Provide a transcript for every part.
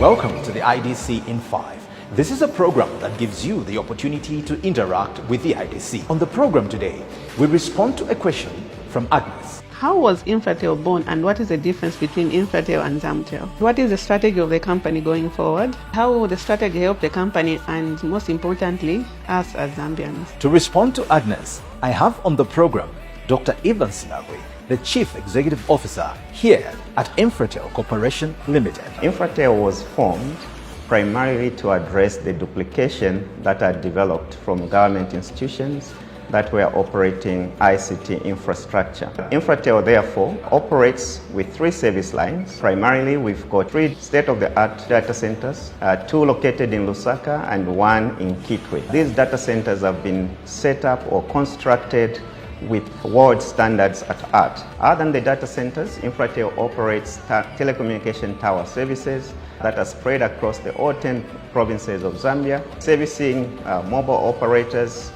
Welcome to the IDC in 5. This is a program that gives you the opportunity to interact with the IDC. On the program today, we respond to a question from Agnes. How was Infratel born, and what is the difference between Infratel and Zamtel? What is the strategy of the company going forward? How will the strategy help the company and, most importantly, us as Zambians? To respond to Agnes, I have on the program Dr. Evans Nagwe, the Chief Executive Officer here at Infratel Corporation Limited. Infratel was formed primarily to address the duplication that had developed from government institutions that were operating ICT infrastructure. Infratel therefore operates with 3 service lines. Primarily, we've got 3 state-of-the-art data centers, 2 located in Lusaka and 1 in Kitwe. These data centers have been set up or constructed with world standards at heart. Other than the data centers, Infratel operates telecommunication tower services that are spread across the all 10 provinces of Zambia, servicing mobile operators,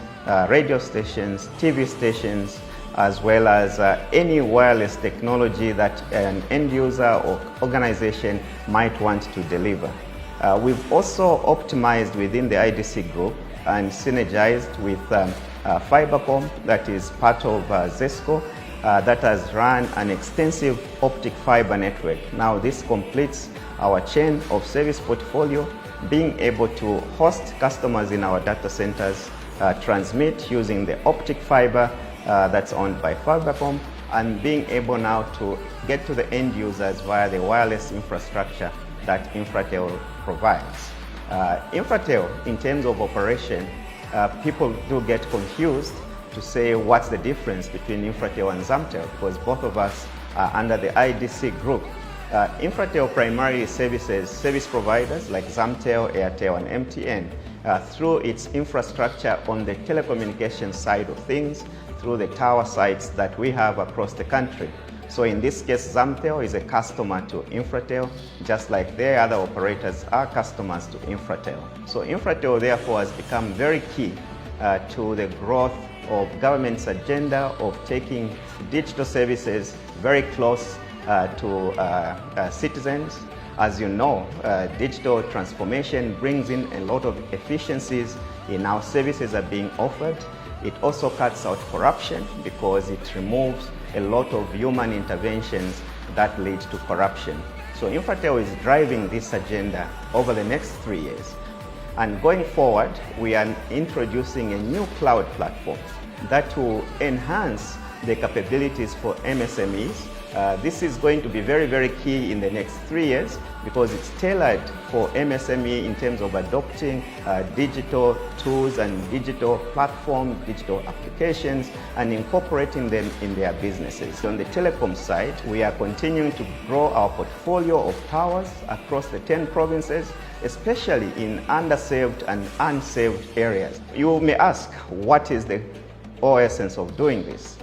radio stations, TV stations, as well as any wireless technology that an end user or organization might want to deliver. We've also optimized within the IDC group and synergized with Fibercom, that is part of ZESCO, that has run an extensive optic fiber network. Now this completes our chain of service portfolio, being able to host customers in our data centers, transmit using the optic fiber that's owned by Fibercom, and being able now to get to the end users via the wireless infrastructure that Infratel provides. Infratel, in terms of operation, people do get confused to say what's the difference between Infratel and Zamtel, because both of us are under the IDC group. Infratel primarily services service providers like Zamtel, Airtel and MTN through its infrastructure on the telecommunications side of things, through the tower sites that we have across the country. So in this case, Zamtel is a customer to Infratel, just like their other operators are customers to Infratel. So Infratel therefore has become very key to the growth of government's agenda of taking digital services very close to citizens. As you know, digital transformation brings in a lot of efficiencies in how services are being offered. It also cuts out corruption because it removes a lot of human interventions that lead to corruption. So Infratel is driving this agenda over the next 3 years. And going forward, we are introducing a new cloud platform that will enhance the capabilities for MSMEs. This is going to be very, very key in the next 3 years because it's tailored for MSME in terms of adopting digital tools and digital platforms, digital applications, and incorporating them in their businesses. On the telecom side, we are continuing to grow our portfolio of towers across the 10 provinces, especially in underserved and unserved areas. You may ask, what is the whole essence of doing this?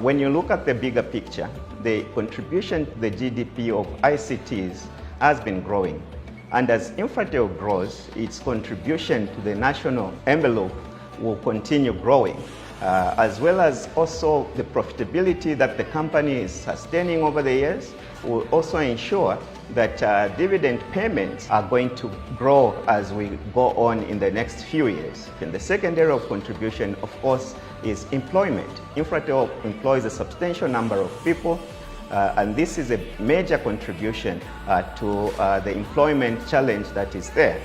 When you look at the bigger picture, the contribution to the GDP of ICTs has been growing. And as Infratel grows, its contribution to the national envelope will continue growing, as well as also the profitability that the company is sustaining over the years will also ensure that dividend payments are going to grow as we go on in the next few years. And the second area of contribution, of course, is employment. Infratel employs a substantial number of people, and this is a major contribution to the employment challenge that is there.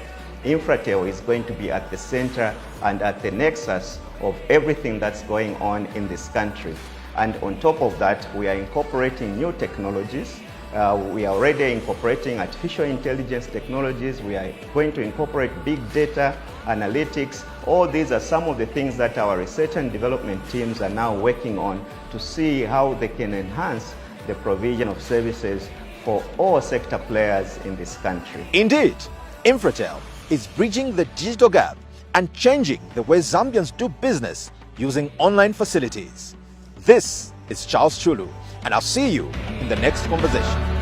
Infratel is going to be at the center and at the nexus of everything that's going on in this country. And on top of that, we are incorporating new technologies. We are already incorporating artificial intelligence technologies. We are going to incorporate big data, analytics. All these are some of the things that our research and development teams are now working on to see how they can enhance the provision of services for all sector players in this country. Indeed, Infratel is bridging the digital gap and changing the way Zambians do business using online facilities. This is Charles Chulu, and I'll see you in the next conversation.